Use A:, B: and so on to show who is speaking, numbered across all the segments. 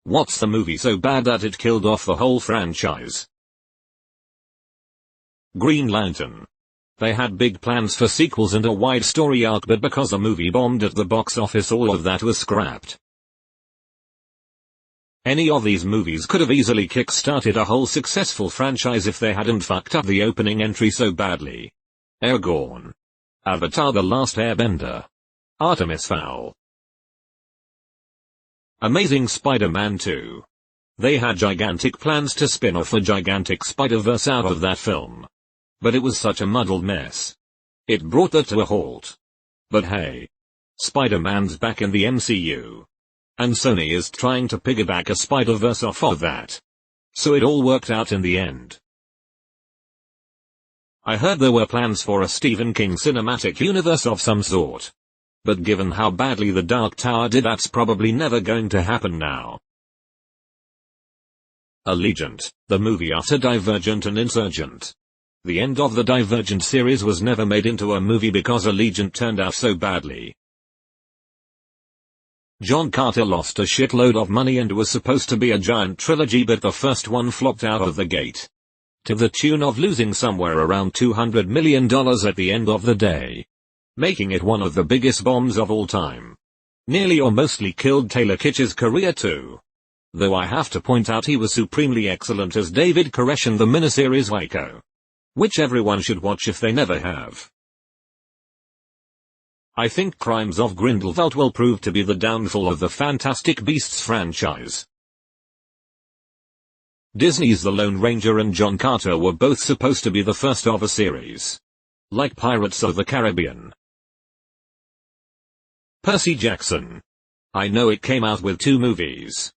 A: What's the movie so bad that it killed off the whole franchise? Green Lantern. They had big plans for sequels and a wide story arc, but because the movie bombed at the box office, all of that was scrapped. Any of these movies could have easily kick-started a whole successful franchise if they hadn't fucked up the opening entry so badly. Aragorn. Avatar: The Last Airbender. Artemis Fowl. Amazing Spider-Man 2. They had gigantic plans to spin off a gigantic Spider-Verse out of that film. But it was such a muddled mess. It brought that to a halt. But hey. Spider-Man's back in the MCU. And Sony is trying to piggyback a Spider-Verse off of that. So it all worked out in the end. I heard there were plans for a Stephen King cinematic universe of some sort. But given how badly The Dark Tower did, that's probably never going to happen now. Allegiant, the movie after Divergent and Insurgent. The end of the Divergent series was never made into a movie because Allegiant turned out so badly. John Carter lost a shitload of money and was supposed to be a giant trilogy, but the first one flopped out of the gate. To the tune of losing somewhere around $200 million at the end of the day. Making it one of the biggest bombs of all time. Nearly or mostly killed Taylor Kitsch's career too. Though I have to point out he was supremely excellent as David Koresh in the miniseries Waco. Which everyone should watch if they never have. I think Crimes of Grindelwald will prove to be the downfall of the Fantastic Beasts franchise. Disney's The Lone Ranger and John Carter were both supposed to be the first of a series. Like Pirates of the Caribbean. Percy Jackson. I know it came out with 2 movies.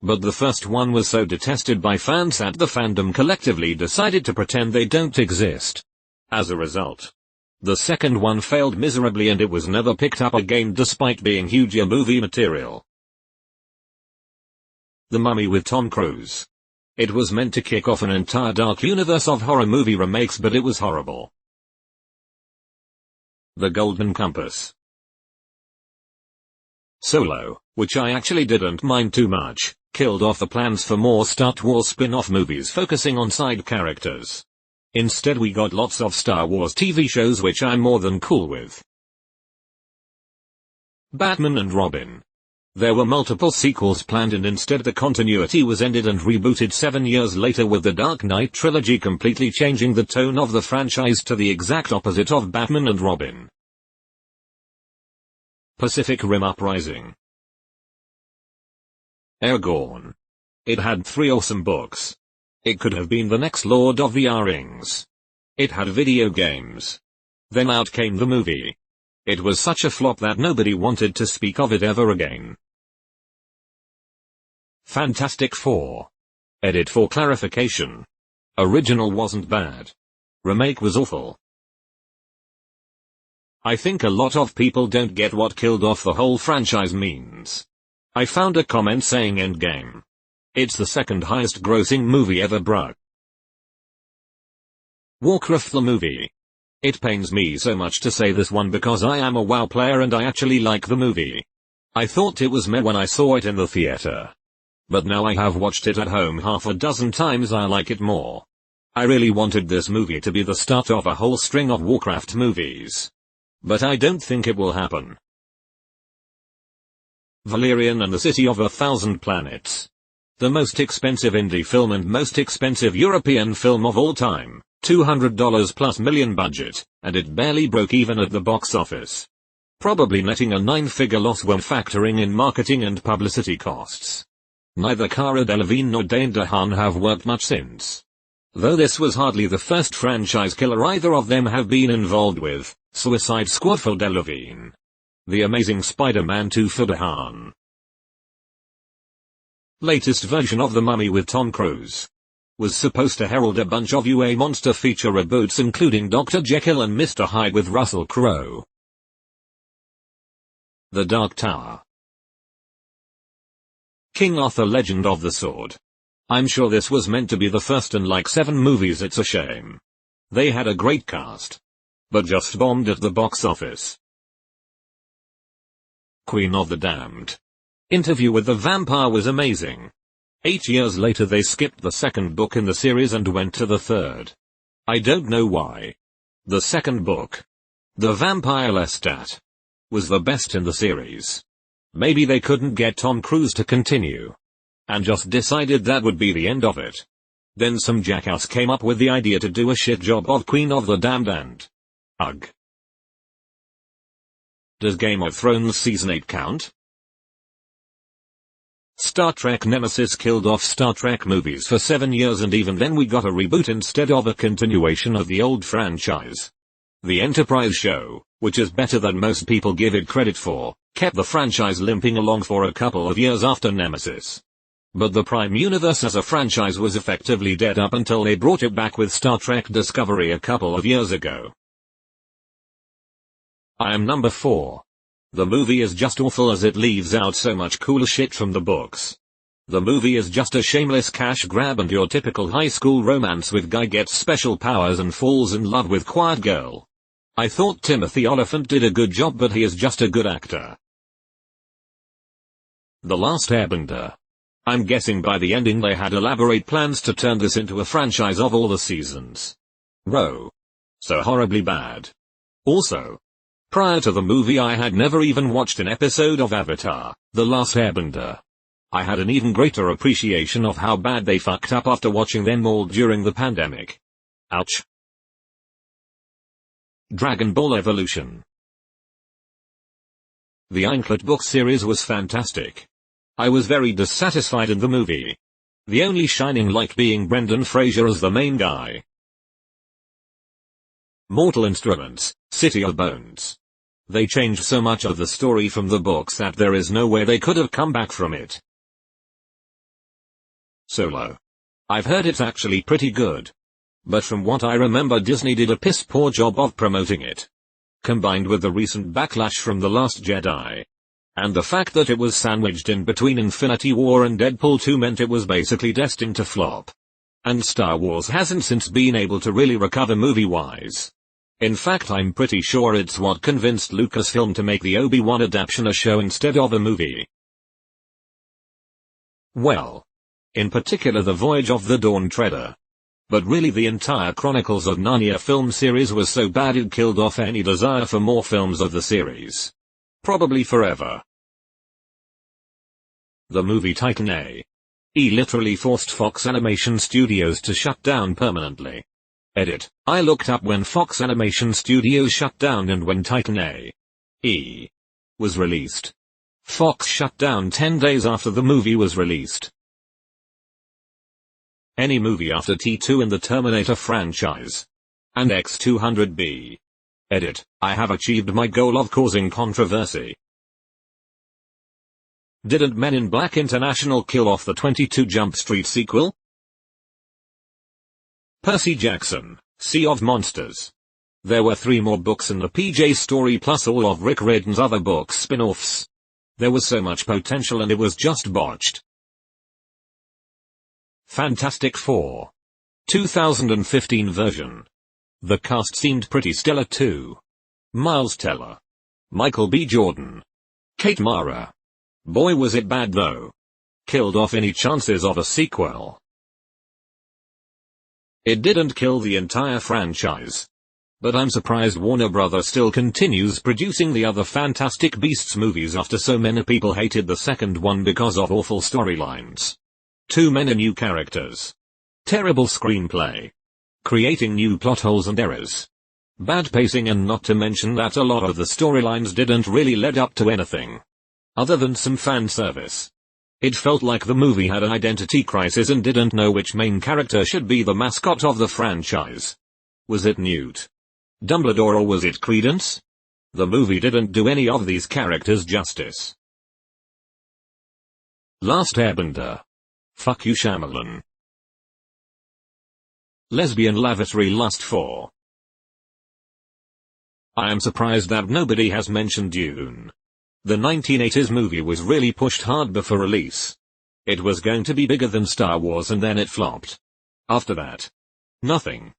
A: But the first one was so detested by fans that the fandom collectively decided to pretend they don't exist. As a result, the second one failed miserably and it was never picked up again despite being huge movie material. The Mummy with Tom Cruise. It was meant to kick off an entire dark universe of horror movie remakes, but it was horrible. The Golden Compass. Solo, which I actually didn't mind too much, killed off the plans for more Star Wars spin-off movies focusing on side characters. Instead we got lots of Star Wars TV shows, which I'm more than cool with. Batman and Robin. There were multiple sequels planned and instead the continuity was ended and rebooted 7 years later with the Dark Knight trilogy, completely changing the tone of the franchise to the exact opposite of Batman and Robin. Pacific Rim Uprising. Aragorn. It had 3 awesome books. It could have been the next Lord of the Rings. It had video games. Then out came the movie. It was such a flop that nobody wanted to speak of it ever again. Fantastic Four. Edit for clarification. Original wasn't bad. Remake was awful. I think a lot of people don't get what killed off the whole franchise means. I found a comment saying Endgame. It's the second highest grossing movie ever, bruh. Warcraft the movie. It pains me so much to say this one because I am a WoW player and I actually like the movie. I thought it was meh when I saw it in the theater. But now I have watched it at home half a dozen times, I like it more. I really wanted this movie to be the start of a whole string of Warcraft movies. But I don't think it will happen. Valerian and the City of 1,000 Planets. The most expensive indie film and most expensive European film of all time. $200 plus million budget, and it barely broke even at the box office. Probably netting a 9-figure loss when factoring in marketing and publicity costs. Neither Cara Delevingne nor Dane DeHaan have worked much since. Though this was hardly the first franchise killer either of them have been involved with. Suicide Squad for Delevingne. The Amazing Spider-Man 2 for DeHaan. Latest version of The Mummy with Tom Cruise. Was supposed to herald a bunch of UA monster feature reboots including Dr. Jekyll and Mr. Hyde with Russell Crowe. The Dark Tower. King Arthur Legend of the Sword. I'm sure this was meant to be the first in like 7 movies, it's a shame. They had a great cast. But just bombed at the box office. Queen of the Damned. Interview with the Vampire was amazing. 8 years later they skipped the second book in the series and went to the third. I don't know why. The second book, The Vampire Lestat, was the best in the series. Maybe they couldn't get Tom Cruise to continue, and just decided that would be the end of it. Then some jackass came up with the idea to do a shit job of Queen of the Damned and... ugh. Does Game of Thrones Season 8 count? Star Trek Nemesis killed off Star Trek movies for 7 years and even then we got a reboot instead of a continuation of the old franchise. The Enterprise show, which is better than most people give it credit for, kept the franchise limping along for a couple of years after Nemesis. But the Prime Universe as a franchise was effectively dead up until they brought it back with Star Trek Discovery a couple of years ago. I am number 4. The movie is just awful as it leaves out so much cool shit from the books. The movie is just a shameless cash grab and your typical high school romance with guy gets special powers and falls in love with quiet girl. I thought Timothy Oliphant did a good job but he is just a good actor. The Last Airbender. I'm guessing by the ending they had elaborate plans to turn this into a franchise of all the seasons. Row. So horribly bad. Also, prior to the movie I had never even watched an episode of Avatar, The Last Airbender. I had an even greater appreciation of how bad they fucked up after watching them all during the pandemic. Ouch. Dragon Ball Evolution. The Aincrad book series was fantastic. I was very dissatisfied in the movie. The only shining light being Brendan Fraser as the main guy. Mortal Instruments, City of Bones. They changed so much of the story from the books that there is no way they could have come back from it. Solo. I've heard it's actually pretty good. But from what I remember Disney did a piss poor job of promoting it. Combined with the recent backlash from The Last Jedi. And the fact that it was sandwiched in between Infinity War and Deadpool 2 meant it was basically destined to flop. And Star Wars hasn't since been able to really recover movie-wise. In fact I'm pretty sure it's what convinced Lucasfilm to make the Obi-Wan adaptation a show instead of a movie. Well. In particular the Voyage of the Dawn Treader. But really the entire Chronicles of Narnia film series was so bad it killed off any desire for more films of the series. Probably forever. The movie Titan A.E. literally forced Fox Animation Studios to shut down permanently. Edit. I looked up when Fox Animation Studios shut down and when Titan A.E. was released. Fox shut down 10 days after the movie was released. Any movie after T2 in the Terminator franchise. And X200B. Edit. I have achieved my goal of causing controversy. Didn't Men in Black International kill off the 22 Jump Street sequel? Percy Jackson, Sea of Monsters. There were 3 more books in the PJ story plus all of Rick Riordan's other books spin-offs. There was so much potential and it was just botched. Fantastic Four. 2015 version. The cast seemed pretty stellar too. Miles Teller. Michael B. Jordan. Kate Mara. Boy was it bad though. Killed off any chances of a sequel. It didn't kill the entire franchise. But I'm surprised Warner Bros. Still continues producing the other Fantastic Beasts movies after so many people hated the second one because of awful storylines. Too many new characters. Terrible screenplay. Creating new plot holes and errors. Bad pacing and not to mention that a lot of the storylines didn't really lead up to anything. Other than some fan service. It felt like the movie had an identity crisis and didn't know which main character should be the mascot of the franchise. Was it Newt Dumbledore or was it Credence? The movie didn't do any of these characters justice. Last Airbender. Fuck you Shyamalan. Lesbian Lavatory Lust 4. I am surprised that nobody has mentioned Dune. The 1980s movie was really pushed hard before release. It was going to be bigger than Star Wars and then it flopped. After that, nothing.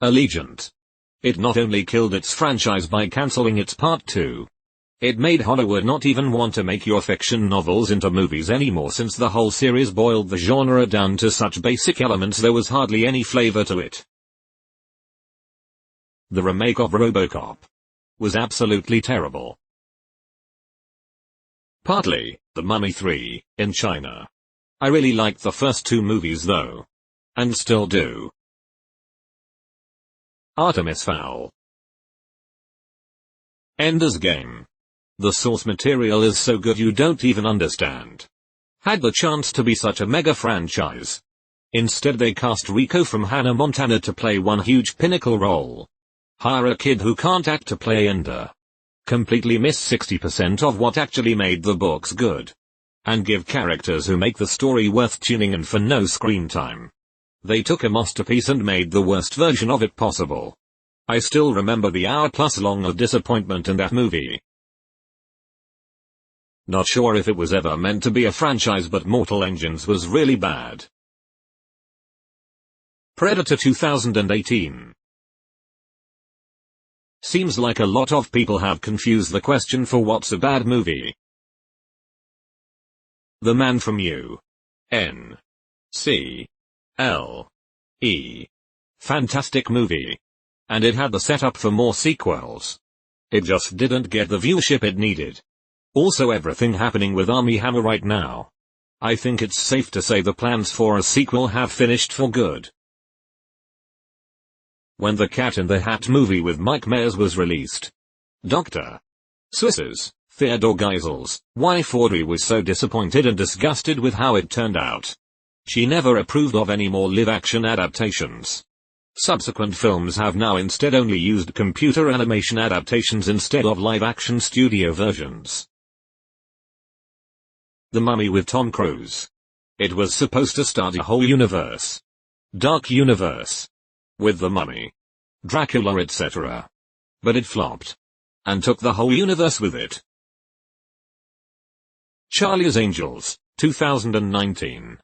A: Allegiant. It not only killed its franchise by cancelling its Part 2. It made Hollywood not even want to make your fiction novels into movies anymore, since the whole series boiled the genre down to such basic elements there was hardly any flavor to it. The remake of RoboCop was absolutely terrible. Partly, The Mummy 3, in China. I really liked the first two movies though. And still do. Artemis Fowl. Ender's Game. The source material is so good you don't even understand. Had the chance to be such a mega franchise. Instead they cast Rico from Hannah Montana to play one huge pinnacle role. Hire a kid who can't act to play Ender. Completely miss 60% of what actually made the books good. And give characters who make the story worth tuning in for no screen time. They took a masterpiece and made the worst version of it possible. I still remember the hour-plus long of disappointment in that movie. Not sure if it was ever meant to be a franchise, but Mortal Engines was really bad. Predator 2018. Seems like a lot of people have confused the question for what's a bad movie. The Man from U.N.C.L.E. Fantastic movie. And it had the setup for more sequels. It just didn't get the viewership it needed. Also everything happening with Armie Hammer right now. I think it's safe to say the plans for a sequel have finished for good. When the Cat in the Hat movie with Mike Myers was released, Dr. Swiss's Theodore Geisel's wife Audrey was so disappointed and disgusted with how it turned out. She never approved of any more live-action adaptations. Subsequent films have now instead only used computer animation adaptations instead of live-action studio versions. The Mummy with Tom Cruise. It was supposed to start a whole universe. Dark universe. With the Mummy, Dracula, etc. But it flopped. And took the whole universe with it. Charlie's Angels, 2019.